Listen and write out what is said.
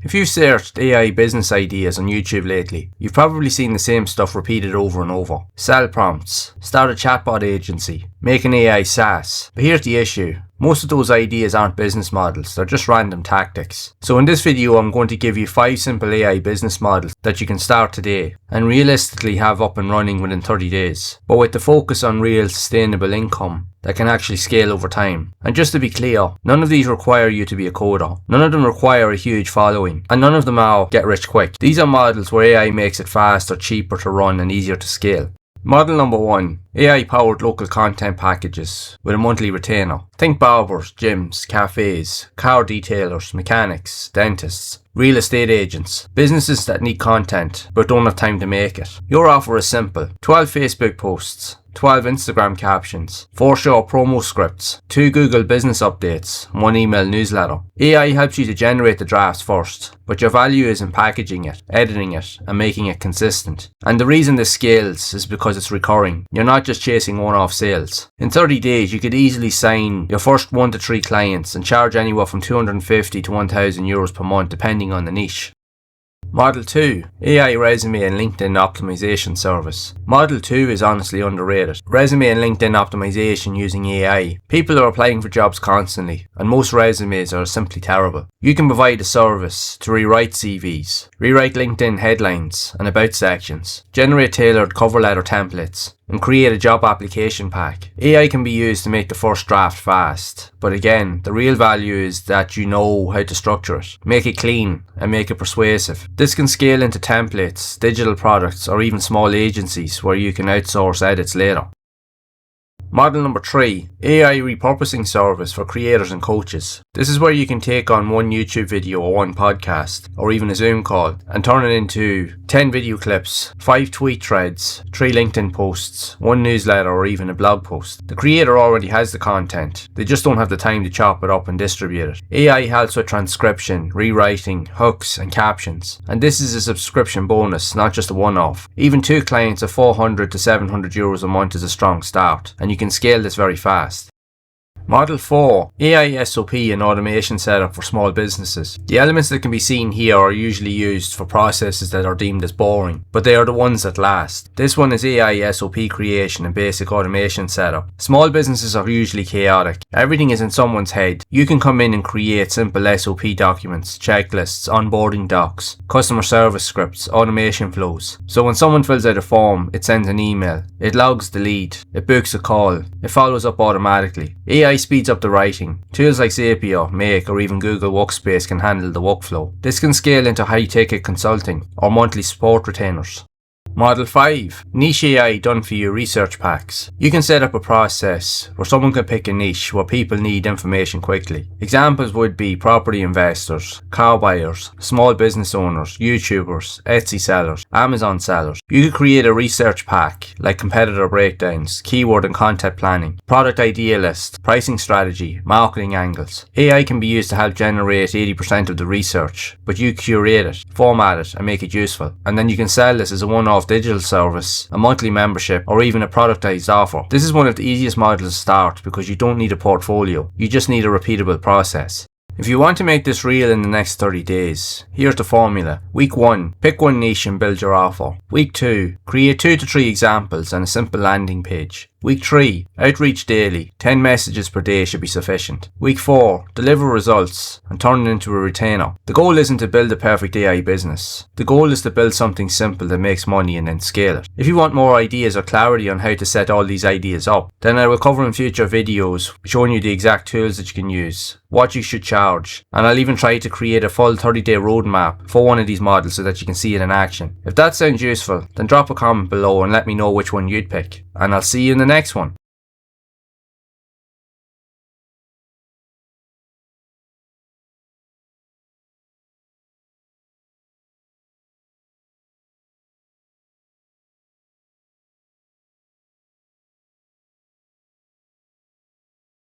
If you've searched AI business ideas on YouTube lately, you've probably seen the same stuff repeated over and over. Sell prompts, start a chatbot agency, make an AI SaaS. But here's the issue. Most of those ideas aren't business models, they're just random tactics. So in this video I'm going to give you 5 simple AI business models that you can start today and realistically have up and running within 30 days, but with the focus on real sustainable income that can actually scale over time. And just to be clear, none of these require you to be a coder, none of them require a huge following, and none of them are get rich quick. These are models where AI makes it faster, cheaper to run and easier to scale. Model number 1. AI-powered local content packages with a monthly retainer. Think barbers, gyms, cafes, car detailers, mechanics, dentists, real estate agents, businesses that need content but don't have time to make it. Your offer is simple. 12 Facebook posts, 12 Instagram captions, 4 short promo scripts, 2 Google business updates, 1 email newsletter. AI helps you to generate the drafts first, but your value is in packaging it, editing it, and making it consistent. And the reason this scales is because it's recurring. You're not just chasing one-off sales. In 30 days, you could easily sign your first 1 to 3 clients and charge anywhere from 250 to 1,000 euros per month depending on the niche. Model 2. AI Resume and LinkedIn Optimization Service. Model 2 is honestly underrated. Resume and LinkedIn optimization using AI. People are applying for jobs constantly, and most resumes are simply terrible. You can provide a service to rewrite CVs, rewrite LinkedIn headlines and about sections, generate tailored cover letter templates, and create a job application pack. AI can be used to make the first draft fast, but again, the real value is that you know how to structure it, make it clean, and make it persuasive. This can scale into templates, digital products, or even small agencies where you can outsource edits later. Model number 3. AI repurposing service for creators and coaches. This is where you can take on 1 YouTube video or 1 podcast, or even a Zoom call, and turn it into 10 video clips, 5 tweet threads, 3 LinkedIn posts, 1 newsletter, or even a blog post. The creator already has the content, they just don't have the time to chop it up and distribute it. AI helps with transcription, rewriting, hooks, and captions. And this is a subscription bonus, not just a one-off. Even 2 clients at 400 to 700 euros a month is a strong start, and you can scale this very fast. Model 4. AI SOP and automation setup for small businesses. The elements that can be seen here are usually used for processes that are deemed as boring, but they are the ones that last. This one is AI SOP creation and basic automation setup. Small businesses are usually chaotic. Everything is in someone's head. You can come in and create simple SOP documents, checklists, onboarding docs, customer service scripts, automation flows. So when someone fills out a form, it sends an email, it logs the lead, it books a call, it follows up automatically. AI speeds up the writing. Tools like Zapier, Make, or even Google Workspace can handle the workflow. This can scale into high-ticket consulting or monthly support retainers. Model 5. Niche AI done for you research packs. You can set up a process where someone can pick a niche where people need information quickly. Examples would be property investors, car buyers, small business owners, YouTubers, Etsy sellers, Amazon sellers. You could create a research pack like competitor breakdowns, keyword and content planning, product idea list, pricing strategy, marketing angles. AI can be used to help generate 80% of the research, but you curate it, format it, and make it useful. And then you can sell this as a one-off digital service, a monthly membership, or even a productized offer. This is one of the easiest models to start because you don't need a portfolio, you just need a repeatable process. If you want to make this real in the next 30 days, here's the formula. Week 1, pick 1 niche and build your offer. Week 2, create 2 to 3 examples and a simple landing page. Week 3, outreach daily, 10 messages per day should be sufficient. Week 4, deliver results and turn it into a retainer. The goal isn't to build a perfect AI business. The goal is to build something simple that makes money and then scale it. If you want more ideas or clarity on how to set all these ideas up, then I will cover in future videos showing you the exact tools that you can use, what you should charge, and I'll even try to create a full 30-day roadmap for one of these models so that you can see it in action. If that sounds useful, then drop a comment below and let me know which one you'd pick, and I'll see you in the next one.